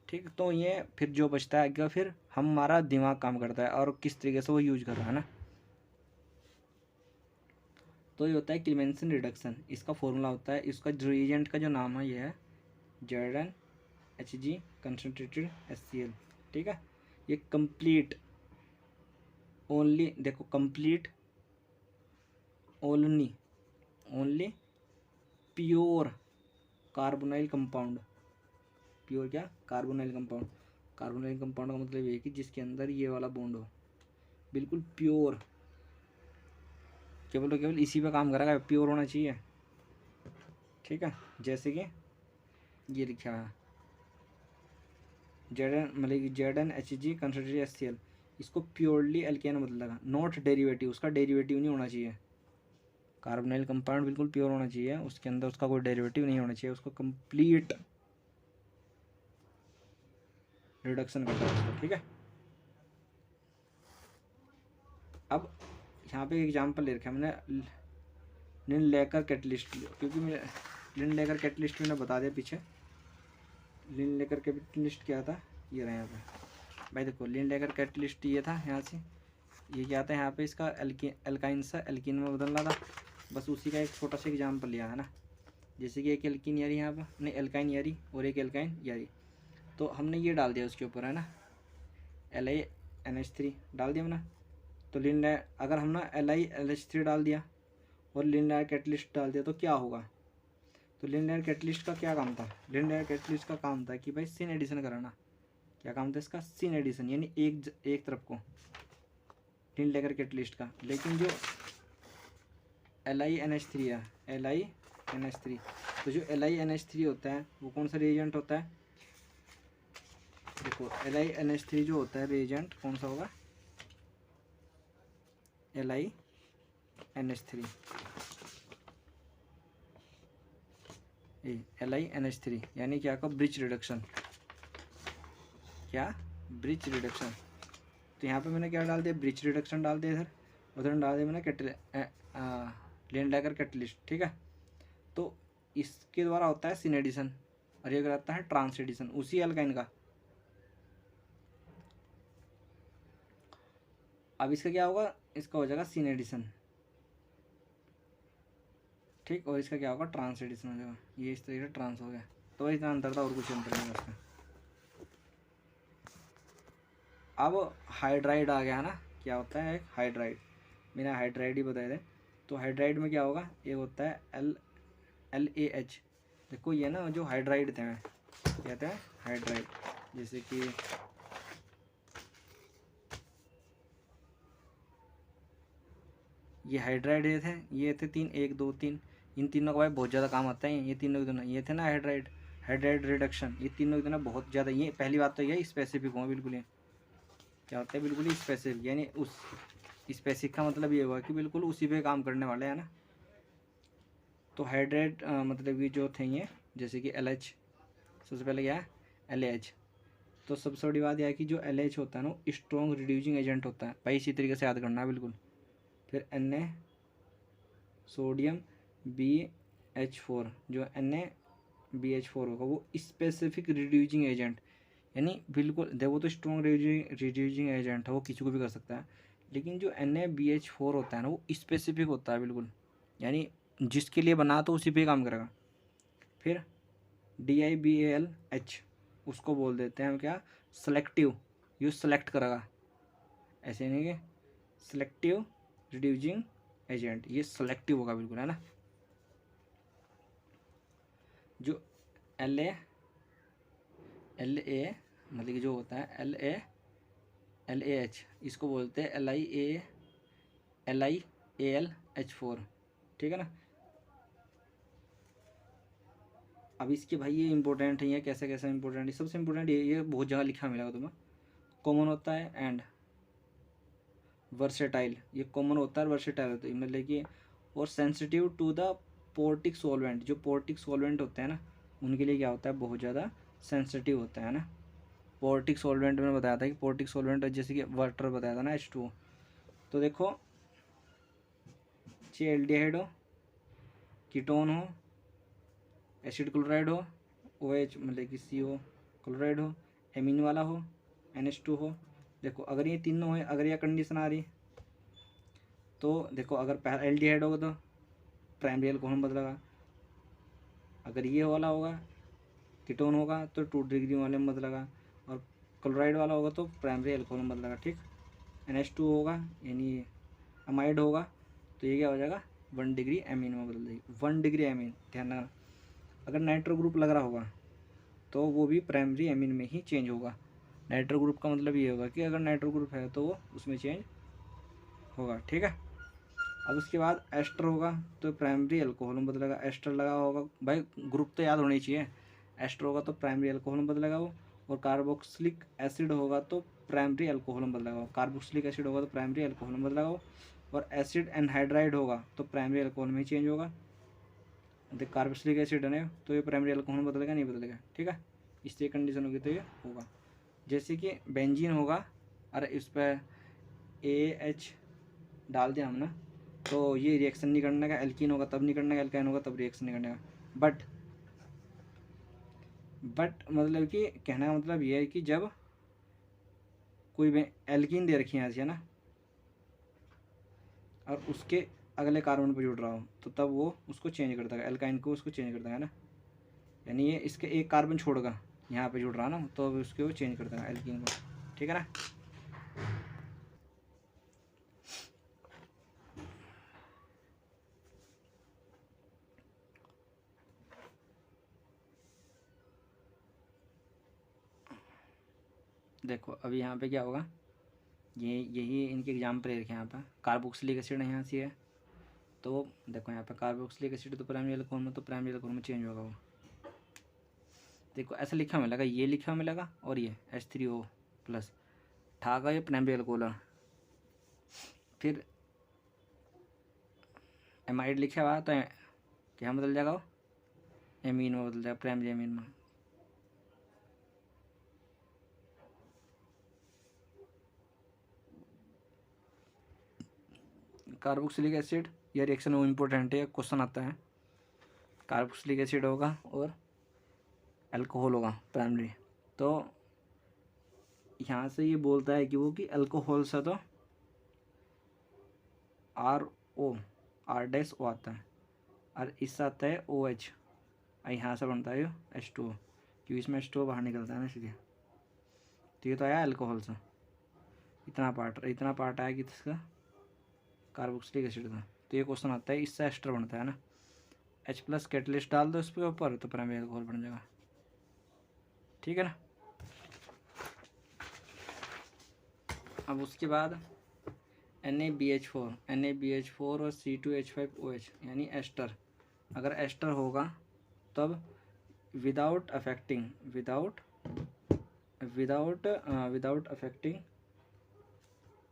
ठीक, तो ये फिर जो बचता है आगे फिर हमारा दिमाग काम करता है और किस तरीके से वो यूज कर रहा है ना। तो ये होता है क्लीमेंसन रिडक्शन। इसका फॉर्मूला होता है, इसका रिएजेंट का जो नाम है ये है ZnHg कंसनट्रेटेड HCl। ठीक है, ये कंप्लीट ओनली, देखो complete only pure carbonyl compound. Pure क्या, कार्बोनाइल कंपाउंड। कार्बोनाइल कंपाउंड का मतलब ये है कि जिसके अंदर ये वाला बॉन्ड हो, बिल्कुल प्योर, केवल और केवल इसी पे काम करेगा, प्योर होना चाहिए। ठीक है, जैसे कि ये लिखा है ZnHg कंसनट्रेटेड HCl, इसको प्योरली एल्केन बदलेगा, नॉट डेरिवेटिव, उसका डेरिवेटिव नहीं होना चाहिए। कार्बोनाइल कंपाउंड बिल्कुल प्योर होना चाहिए, उसके अंदर उसका कोई डेरिवेटिव नहीं होना चाहिए, उसको कंप्लीट रिडक्शन करता है उसको। ठीक है, अब यहाँ पे एग्जांपल ले रखा है मैंने लिन-लेकर कैटलिस्ट, क्योंकि मैं लिन-लेकर कैटलिस्ट मैंने बता दिया पीछे। लिन-लेकर कैटलिस्ट क्या था, ये रहा यहाँ पे भाई, देखो लिन-लेकर कैटलिस्ट ये था, यहाँ से ये क्या था, यहाँ पे इसका एल्काइन से एल्कीन में बदलना था, बस उसी का एक छोटा सा एग्जाम्पल लिया है ना। जैसे कि एक एल्कीन यारी यहाँ पर नहीं, एल्काइन यारी और एक एल्काइन यारी, तो हमने ये डाल दिया उसके ऊपर, है ना, LiNH3 डाल दिया हमने। तो अगर हमने LiLH3 डाल दिया और लिन-लेयर कैटलिस्ट डाल दिया तो क्या होगा, तो लिन-लेयर कैटलिस्ट का क्या काम था, लिन-लेयर कैटलिस्ट का काम था कि भाई सिन एडिशन कराना। क्या काम था इसका, सिन एडिशन, यानी एक तरफ को लिन-लेयर कैटलिस्ट का। लेकिन जो LiNH3 है, LiNH3, तो जो LiNH3 होता है वो कौन सा रिएजेंट होता है, देखो LiNH3 जो होता है रिएजेंट कौन सा होगा, LiNH3, LiNH3 यानी क्या का ब्रिज रिडक्शन, क्या ब्रिज रिडक्शन। तो यहाँ पे मैंने क्या डाल दिया, ब्रिज रिडक्शन डाल दिया, उधर डाल दिया मैंने लिन-लेयर कैटलिस्ट। ठीक है, तो इसके द्वारा होता है सिन एडिशन और ये कराता है ट्रांस एडिशन उसी एल्काइन का। अब इसका क्या होगा, इसका हो जाएगा सिन एडिशन, ठीक, और इसका क्या होगा, ट्रांस एडिशन हो जाएगा। ये इस तरीके से ट्रांस हो गया, तो इतना अंतर था और कुछ अंतर नहीं था इसका। अब हाइड्राइड आ गया ना, क्या होता है एक हाइड्राइड, मैंने हाइड्राइड ही बताए थे। तो हाइड्राइड में क्या होगा, एक होता है LaH। देखो ये ना जो हाइड्राइड थे कहते हैं हाइड्राइड, जैसे कि ये हाइड्राइड ये थे 3, 1 2 3, इन तीनों का भाई बहुत ज़्यादा काम आता है। ये तीनों के दोनों ये थे ना हाइड्राइड, हाइड्राइड रिडक्शन, ये तीनों के दोनों बहुत ज़्यादा, ये पहली बात तो ये स्पेसिफिक हुआ बिल्कुल। ये क्या होता है, बिल्कुल ही स्पेसिफिक, यानी उस स्पेसिफिक का मतलब ये हुआ कि बिल्कुल उसी पे काम करने वाले हैं ना। तो हाइड्राइड मतलब कि जो थे ये, जैसे कि LH, सबसे पहले क्या है LH। तो सबसे बड़ी बात यह है कि जो LH होता है ना, स्ट्रॉन्ग रिड्यूसिंग एजेंट होता है भाई, इसी तरीके से याद करना है बिल्कुल। फिर Na सोडियम BH4, जो NaBH4 होगा वो स्पेसिफिक रिड्यूसिंग एजेंट, यानी बिल्कुल देखो तो स्ट्रॉन्ग रिड्यूसिंग एजेंट है, वो किसी को भी कर सकता है। लेकिन जो NaBH4 होता है ना, वो स्पेसिफिक होता है बिल्कुल, यानी जिसके लिए बना तो उसी पे काम करेगा। फिर DiBALH, उसको बोल देते हैं हम क्या, सेलेक्टिव, ये सेलेक्ट करेगा, ऐसे नहीं कि सेलेक्टिव रिड्यूसिंग एजेंट, ये सेलेक्टिव होगा बिल्कुल, है ना। जो LA मतलब कि जो होता है LaH, इसको बोलते हैं LiAlH4, ठीक है ना। अब इसके भाई ये इंपॉर्टेंट है, ये कैसे कैसे इंपॉर्टेंट है, सबसे इंपॉर्टेंट ये बहुत जगह लिखा मिलेगा तुम्हें। कॉमन होता है एंड वर्सेटाइल, ये कॉमन होता है वर्सेटाइल होता है, मतलब कि और सेंसिटिव टू द पोर्टिक सॉल्वेंट, जो पोर्टिक सॉल्वेंट होते हैं ना उनके लिए क्या होता है, बहुत ज़्यादा सेंसिटिव होता है ना। पोर्टिक सॉल्वेंट में बताया था कि पोर्टिक सॉल्वेंट जैसे कि वाटर बताया था ना H2O। तो देखो चाहे एल्डिहाइड हो, कीटोन हो, एसिड क्लोराइड हो, OH मतलब कि CO क्लोराइड हो, एमीन वाला हो, NH2 हो। देखो अगर ये तीनों है, अगर यह कंडीशन आ रही तो देखो अगर पहला एल्डिहाइड होगा तो प्राइमरी अल्कोहल बदलेगा, अगर ये वाला होगा कीटोन होगा तो 2 डिग्री वाले में बदलेगा, और क्लोराइड वाला होगा तो प्राइमरी अल्कोहल में बदलेगा, ठीक। NH2 होगा यानी अमाइड होगा तो ये क्या हो जाएगा 1 डिग्री एमीन में बदल देगी, 1 डिग्री एमीन, ध्यान रखना। अगर नाइट्रो ग्रुप लग रहा होगा तो वो भी प्राइमरी एमीन में ही चेंज होगा। नाइट्रो ग्रुप का मतलब ये होगा कि अगर नाइट्रो ग्रुप है तो वो उसमें चेंज होगा, ठीक है। अब उसके बाद एस्टर होगा तो प्राइमरी अल्कोहल में बदलेगा, एस्टर लगा होगा भाई, ग्रुप तो याद होनी चाहिए। एस्टर होगा तो प्राइमरी अल्कोहल में बदलेगा वो, और कार्बोक्सिलिक एसिड होगा तो प्राइमरी अल्कोहल में बदलेगा वो, कार्बोक्सिलिक एसिड होगा तो प्राइमरी अल्कोहल में बदलेगा वो, और एसिड एनहाइड्राइड होगा तो प्राइमरी अल्कोहल में ही चेंज होगा। देख कार्बोक्सिलिक एसिड है ना तो ये प्राइमरी अल्कोहल में बदलेगा नहीं बदलेगा, ठीक है। इस तरह कंडीशन होगी तो ये होगा। जैसे कि बेंजीन होगा, अरे इस पर AH डाल दिया हम ना, तो ये रिएक्शन नहीं करने का, एल्कीन होगा तब नहीं करने का, एल्काइन होगा तब रिएक्शन नहीं करने का। बट मतलब कि कहने का मतलब ये है कि जब कोई भी एल्कीन दे रखी है ऐसी, है ना, और उसके अगले कार्बन पर जुड़ रहा हो तो तब वो उसको चेंज कर देगा, एल्काइन को उसको चेंज कर देगा, है ना। यानी ये इसके एक कार्बन छोड़गा, यहाँ पे जुड़ रहा ना तो अब उसको वो चेंज कर देगा एल्कीन को, ठीक है ना। देखो अभी यहाँ पे क्या होगा, ये यही इनके एग्जाम्पल लिखे यहाँ पे, कार्बोक्सिलिक एसिड यहाँ से है तो देखो यहाँ पे कार्बोक्सिलिक एसिड तो प्राइमरी अल्कोहल में, तो प्राइमरी अल्कोहल में चेंज होगा वो। देखो ऐसा लिखा मिलेगा, ये लिखा मिलेगा और ये H3O+ ठाका ये प्राइमरी अल्कोहल है। फिर एमाइड लिखा हुआ तो क्या बदल जाएगा वो, एमीन में बदल जाएगा, प्राइमरी एमीन में। कार्बोक्सिलिक एसिड, यह रिएक्शन वो इम्पोर्टेंट है, क्वेश्चन आता है। कार्बोक्सिलिक एसिड होगा और अल्कोहल होगा प्राइमरी, तो यहाँ से ये बोलता है कि वो कि अल्कोहल से तो RO R- O आता है और इससे आता है OH और यहाँ से बनता है H2O, क्योंकि इसमें H2O बाहर निकलता है ना इसलिए। तो ये तो आया अल्कोहल से, इतना पार्ट आया कि इसका कार्बोक्सिलिक एसिड था। तो ये क्वेश्चन आता है, इससे एस्टर बनता है ना, H+ कैटलिस्ट डाल दो इसके ऊपर तो प्राइमरी अल्कोहल बन जाएगा, ठीक है ना। अब उसके बाद NaBH4 और C2H5OH यानी एस्टर। अगर एस्टर होगा तब without affecting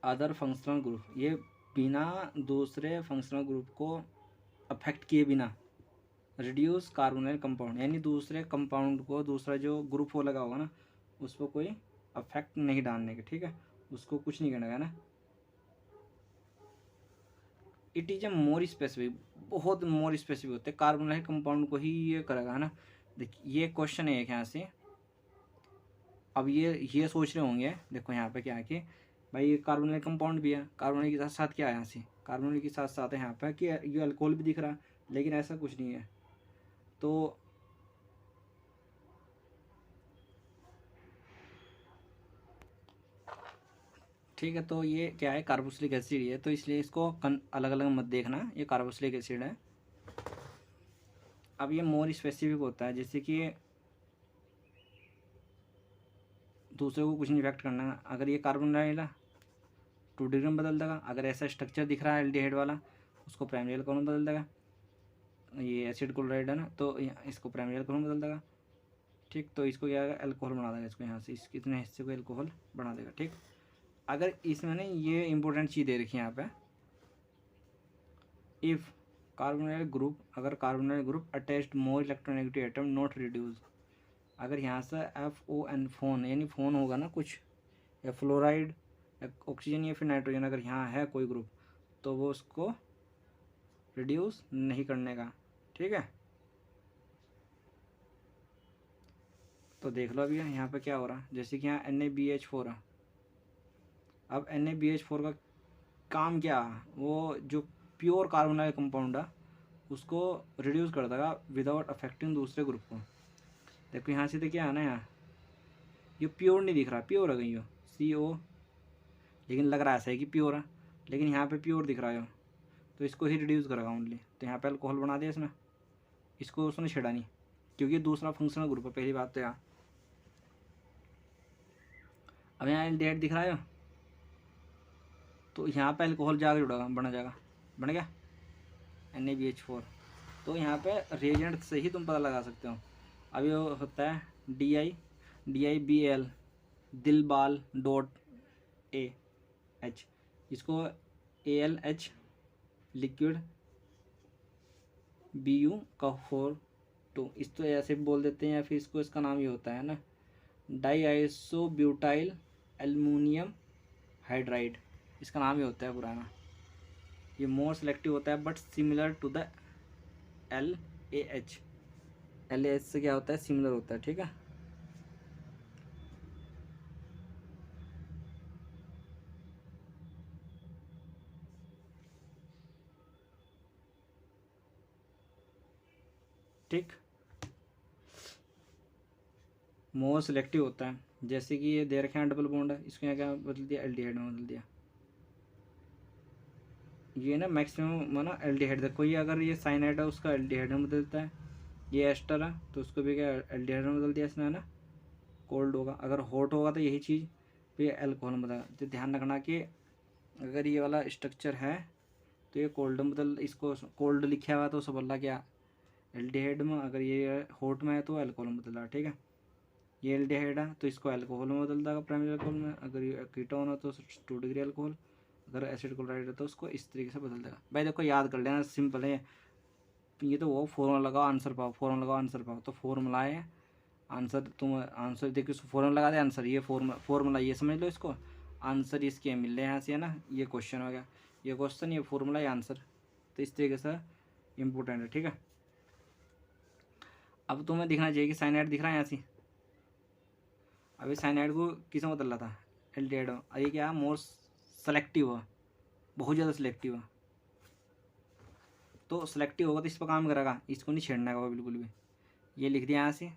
other functional group, ये बिना दूसरे फंक्शनल ग्रुप को अफेक्ट किए बिना रिड्यूस कार्बोनाइल कंपाउंड, यानी दूसरे कंपाउंड को, दूसरा जो ग्रुप हो लगा होगा ना उस पर कोई अफेक्ट नहीं डालने के, ठीक है, उसको कुछ नहीं करना है ना। It is a more specific, बहुत मोर स्पेसिफिक होते हैं, कार्बोनाइल कंपाउंड को ही ये करेगा, है ना। देखिए ये क्वेश्चन है एक यहाँ से। अब ये सोच रहे होंगे, देखो यहाँ पे क्या है कि भाई ये कार्बोनाइल कंपाउंड भी है, कार्बोनाइल के साथ साथ क्या है यहाँ से, कार्बोनाइल के साथ साथ है यहाँ पे कि ये अल्कोहल भी दिख रहा है, लेकिन ऐसा कुछ नहीं है। तो ठीक है, तो ये क्या है, कार्बोक्सिलिक एसिड है, तो इसलिए इसको अलग अलग मत देखना, ये कार्बोक्सिलिक एसिड है। अब ये मोर स्पेसिफिक होता है, जैसे कि दूसरे को कुछ नहीं इफेक्ट करना। अगर ये कार्बोनाइल है 2 डिग्री में बदल देगा, अगर ऐसा स्ट्रक्चर दिख रहा है एल्डिहाइड वाला उसको प्राइमरी अल्कोहल में बदल देगा। ये एसिड क्लोराइड है ना, तो इसको प्राइमरी अल्कोहल में बदल देगा, ठीक। तो इसको क्या अल्कोहल बना देगा, इसको यहाँ से इस कितने हिस्से को अल्कोहल बना देगा, ठीक। अगर इसमें ना ये इंपॉर्टेंट चीज़ दे रखी है यहाँ पे, इफ़ अगर carbonyl group attached more electronegative atom not reduce, अगर यहाँ से FON फोन यानी फोन होगा ना कुछ, या फ्लोराइड या ऑक्सीजन या फिर नाइट्रोजन, अगर यहाँ है कोई ग्रुप तो वो उसको रिड्यूस नहीं करने का, ठीक है। तो देख लो अभी यहाँ पे क्या हो रहा है, जैसे कि यहाँ NaBH4 है। अब NaBH4 का काम क्या है, वो जो प्योर कार्बोनाइल कंपाउंड है उसको रिड्यूस कर देगा विदाउट अफेक्टिंग दूसरे ग्रुप को। देखो यहाँ से तो क्या है ना, यहाँ ये प्योर नहीं दिख रहा, प्योर है कहीं यो CO, लेकिन लग रहा है ऐसा है कि प्योर है, लेकिन यहाँ पे प्योर दिख रहा है, तो इसको ही रिड्यूस करेगा ओनली। तो यहाँ पे अल्कोहल बना दिया इसने, इसको उसने छेड़ा नहीं, क्योंकि दूसरा फंक्शनल ग्रुप है, पहली बात तो यहाँ। अब यहाँ एल्डिहाइड दिख रहा है, तो यहाँ पे अल्कोहल जाकर जुड़ेगा, बन गया NaBH4। तो यहाँ पे रिएजेंट से ही तुम पता लगा सकते हो। अब ये होता है DiBl DILBAL.AH, इसको ALH लिक्विड BU का 4 इस तो ऐसे बोल देते हैं, या फिर इसको इसका नाम ही होता है ना डाईआइसोब्यूटाइल एल्युमिनियम हाइड्राइड, इसका नाम ही होता है पुराना। ये मोर सेलेक्टिव होता है but similar to the LAH, LAH से क्या होता है, सिमिलर होता है, ठीक है। ठीक, मोर सेलेक्टिव होता है, जैसे कि ये दे रखे हैं डबल बॉन्ड है, इसको यहाँ क्या बदल दिया, एल्डिहाइड में बदल दिया। ये ना मैक्सिमम ना एल्डिहाइड, देखो ये अगर ये साइनाइड है उसका एल्डिहाइड में बदलता है, ये एस्टर है तो उसको भी क्या एल्डिहाइड में बदल दिया इसने, है ना। कोल्ड होगा, अगर हॉट होगा तो यही चीज़ भी अल्कोहल में बदल। तो ध्यान रखना कि अगर ये वाला स्ट्रक्चर है तो ये कोल्ड में बदल, इसको कोल्ड लिखा हुआ तो उसे बोला क्या एल्डिहाइड में, अगर ये हॉट में है तो अल्कोहल में बदल रहा है, ठीक है। ये एल्डिहाइड है तो इसको अल्कोहल में बदल देगा प्राइमरी अल्कोहल में, अगर ये कीटोन है तो 2 डिग्री अल्कोहल, अगर एसिड क्लोराइड है तो उसको इस तरीके से बदल देगा। भाई देखो याद कर लेना, सिंपल है ये तो। वो फॉर्मूला लगाओ आंसर पाओ, फॉर्मूला लगाओ आंसर पाओ, तो फॉर्मूला है आंसर, तुम आंसर देखो फॉर्मूला लगा दे आंसर, ये फॉर्मूला ये समझ लो इसको, आंसर इसके मिल रहे हैं यहाँ से, है ना। ये क्वेश्चन हो गया, ये क्वेश्चन, ये फॉर्मूला, ये आंसर, तो इस तरीके से इम्पोर्टेंट है, ठीक है। अब तुम्हें दिखना चाहिए कि साइनाइड दिख रहा है यहाँ से, अभी साइनाइड को किसमें बदल रहा था, एल्डिहाइड, और ये क्या मोर सेलेक्टिव है, बहुत ज़्यादा सिलेक्टिव है, तो सेलेक्टिव होगा तो इस पर काम करेगा, इसको नहीं छेड़ना है बिल्कुल भी। ये लिख दिया यहाँ से,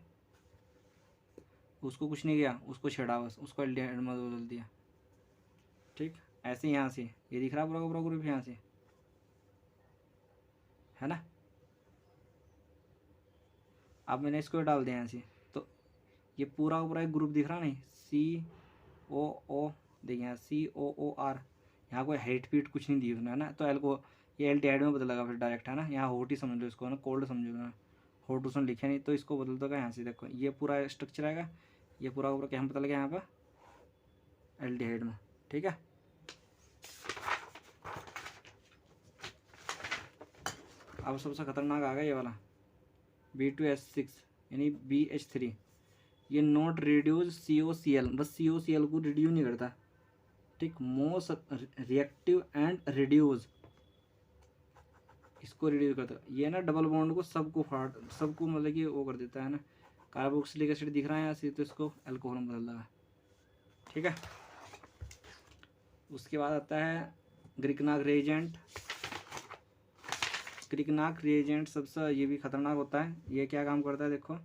उसको कुछ नहीं किया, उसको छेड़ा बस, उसको एल्डिहाइड में बदल दिया। ठीक, ऐसे यहाँ से ये दिख रहा है पूरा का पूरा ग्रुप यहाँ से, है ना। अब मैंने इसको डाल दिया यहाँ से, तो ये पूरा का पूरा एक ग्रुप दिख रहा नहीं, COO, देखिए यहाँ COOR, यहाँ कोई हाइट पीट कुछ नहीं दी उसने, है ना। तो एल्को ये एल्डिहाइड में बदलेगा फिर डायरेक्ट, है ना। यहाँ हॉट ही समझ लो इसको, है ना, कोल्ड समझो ना, हॉट उसने लिखा नहीं तो इसको बदल दोगे यहाँ से। देखो ये पूरा स्ट्रक्चर आएगा, ये पूरा का पूरा क्या पता लगे यहाँ पर एल्डिहाइड में। ठीक है, अब सबसे खतरनाक आ गया ये वाला B2H6 यानी BH3। ये नॉट रिड्यूस COCl, बस COCl को रिड्यूस नहीं करता। ठीक, मोस्ट रिएक्टिव एंड रिड्यूस, इसको रिड्यूस करता है। ये ना डबल बॉन्ड को सबको सबको मतलब कि वो कर देता है ना। कार्बोक्सिलिक एसिड दिख रहा है यहाँ से, तो इसको अल्कोहल में बदल देगा। ठीक है, उसके बाद आता है ग्रिकनाग रिएजेंट। ग्रिकनाग रिएजेंट सबसे ये भी खतरनाक होता है। ये क्या काम करता है देखो,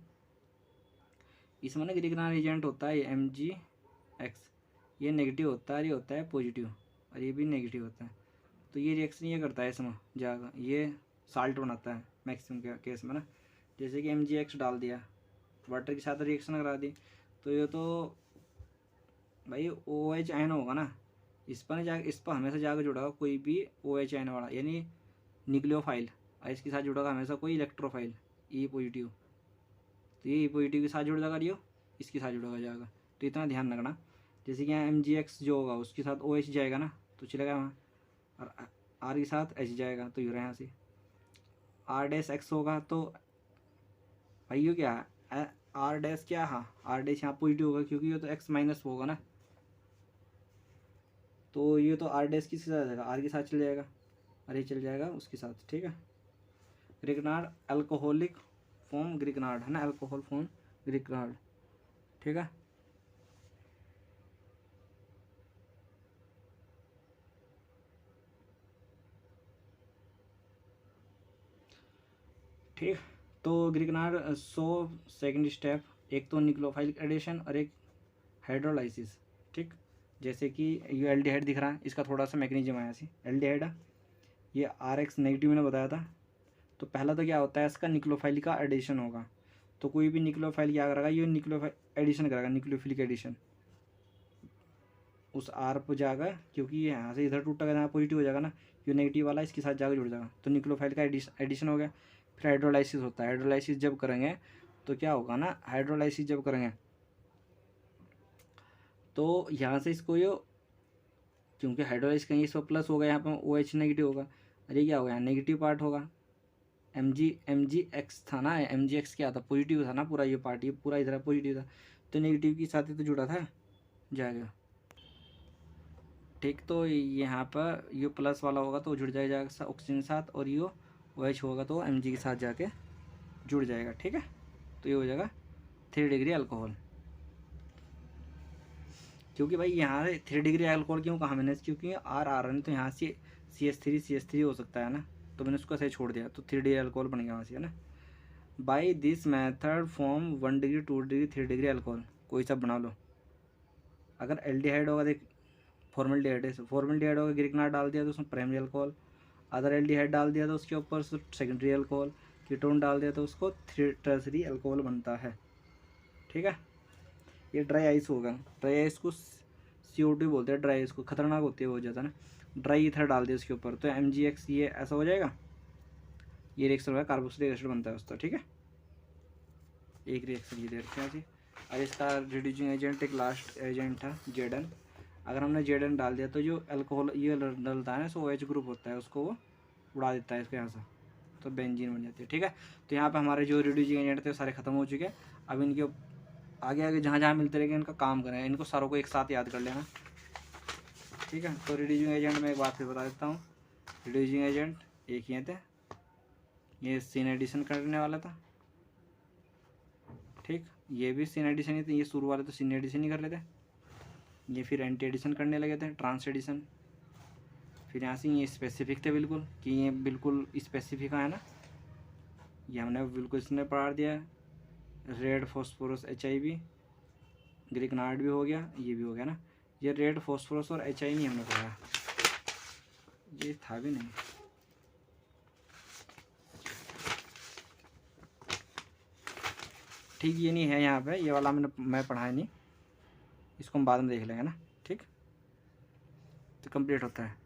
इसमें ना ग्रिकनाग रिएजेंट होता है MgX, ये नेगेटिव होता है, ये होता है पॉजिटिव, और ये भी नेगेटिव होता है। तो ये रिएक्शन ये करता है इसमें जाकर, ये साल्ट बनाता है मैक्सिमम केस में ना। जैसे कि MgX डाल दिया, वाटर के साथ रिएक्शन करा दी, तो ये तो भाई OH आयन होगा ना, इस पर हमेशा जाकर जुड़ा कोई भी OH आयन वाला, यानी न्यूक्लियोफाइल, और इसके साथ जुड़ेगा हमेशा कोई इलेक्ट्रोफाइल E पॉजिटिव। तो ये E पॉजिटिव के साथ जुड़ जाएगा, रियो इसके साथ जुड़ा जाएगा। तो इतना ध्यान रखना, जैसे कि यहाँ MgX जो होगा उसके साथ OH जाएगा ना, तो चलेगा वहाँ, और R के साथ H जाएगा, तो युरा यहाँ से R-X होगा, तो भाई ये क्या है R- क्या, हाँ R- यहाँ पॉजिटिव होगा क्योंकि ये तो X माइनस होगा ना, तो ये तो R- किसके साथ जाएगा, R के साथ चल जाएगा, और ये चल जाएगा उसके साथ। ठीक है, ग्रिकनार्ड अल्कोहलिक फॉर्म ग्रिकनार्ड, है ना, अल्कोहल फॉर्म ग्रिकनार्ड। ठीक है, ठीक। तो ग्रिकनार्ड 100 सेकेंड स्टेप, एक तो न्यूक्लियोफाइलिक एडिशन और एक हाइड्रोलाइसिस। ठीक, जैसे कि ये एल्डिहाइड दिख रहा है, इसका थोड़ा सा मैकेनिज्म आया सी एल्डिहाइड है, ये RX नेगेटिव मैंने बताया था। तो पहला तो क्या होता है, इसका न्यूक्लियोफाइल का एडिशन होगा। तो कोई भी न्यूक्लियोफाइल क्या करेगा, ये न्यूक्लियोफाइल एडिशन करेगा, न्यूक्लियोफिलिक एडिशन उस R पर जाएगा, क्योंकि ये यहाँ से इधर टूटेगा, यहाँ पॉजिटिव हो जाएगा ना, ये नेगेटिव वाला इसके साथ जाकर जुड़ जाएगा, तो न्यूक्लियोफाइल का एडिशन हो गया। फिर हाइड्रोलाइसिस होता है, हाइड्रोलाइसिस जब करेंगे तो क्या होगा ना, हाइड्रोलाइसिस जब करेंगे तो यहाँ से इसको ये, क्योंकि हाइड्रोलाइसिस करेंगे इस पर प्लस होगा, यहाँ पर OH नेगेटिव होगा, अरे क्या होगा यहाँ नेगेटिव पार्ट होगा। MgX था ना, MgX क्या था, पॉजिटिव था ना पूरा, ये पार्ट ये पूरा इधर पॉजिटिव था, तो नेगेटिव के साथ ही तो जुड़ा था जाएगा। ठीक, तो यहाँ पर ये प्लस वाला होगा तो जुड़ जाएगा ऑक्सीजन के साथ, और ये OH होगा तो Mg के साथ जाके जुड़ जाएगा। ठीक है, तो ये हो जाएगा 3 डिग्री अल्कोहल। क्योंकि भाई यहाँ से 3 डिग्री अल्कोहल क्यों कहा मैंने, क्योंकि R आ रहा है तो यहाँ से CH3 हो सकता है ना, तो मैंने उसको ऐसे छोड़ दिया, तो 3 डिग्री अल्कोहल बन गया वहाँ से, है ना। By this method form 1 degree 2 degree 3 degree alcohol, कोई सा बना लो। अगर एल्डिहाइड होगा, देख फॉर्मल्डिहाइड है, फॉर्मल्डिहाइड होगा, ग्रिकनार्ड डाल दिया तो उसमें प्राइमरी अल्कोहल, अदर एल्डिहाइड डाल दिया तो उसके ऊपर सेकेंडरी अल्कोहल, कीटोन डाल दिया तो उसको टर्सरी अल्कोहल बनता है। ठीक है, ये ड्राई आइस होगा, ड्राई आइस को CO2 बोलते हैं, ड्राई आइस को, खतरनाक होती है बहुत ज़्यादा ना। ड्राई ईथर डाल दिया उसके ऊपर, तो MgX ये ऐसा हो जाएगा, ये रिएक्शन होगा, कार्बोक्सिलिक एसिड बनता है उसका। ठीक है, एक रिएक्शन ये दे रखा है जी। और इसका रिड्यूसिंग एजेंट एक लास्ट एजेंट था Zn। अगर हमने Zn डाल दिया तो जो अल्कोहल ये डलता है ना, सो OH ग्रुप होता है, उसको वो उड़ा देता है इसके यहाँ से, तो बेंजीन बन जाती है। ठीक है, तो यहाँ पे हमारे जो रिड्यूसिंग एजेंट थे सारे खत्म हो चुके हैं। अब इनके आगे आगे जहाँ जहाँ मिलते रहेंगे इनका काम करें, इनको सारों को एक साथ याद कर लेना। ठीक है, तो रिड्यूसिंग एजेंट में एक बात फिर बता देता हूँ, रिड्यूसिंग एजेंट एक ही थे, ये सीन एडिशन करने वाला था। ठीक, ये भी सीन एडिशन ही थे, ये शुरू वाले तो सीन एडिशन ही कर लेते, ये फिर एंटी एडिशन करने लगे थे, ट्रांस एडिशन। फिर यहाँ से ये स्पेसिफिक थे बिल्कुल, कि ये बिल्कुल स्पेसिफिक है ना, ये हमने बिल्कुल इसने पढ़ा दिया है। रेड फॉस्फोरस HIV, ग्रिकनार्ड भी हो गया, ये भी हो गया ना। ये रेड फॉस्फोरस और HI नहीं हमने पढ़ा, ये था भी नहीं। ठीक, ये नहीं है यहाँ पे, ये वाला मैं पढ़ा नहीं, इसको हम बाद में देख लेंगे ना। ठीक, तो कंप्लीट होता है।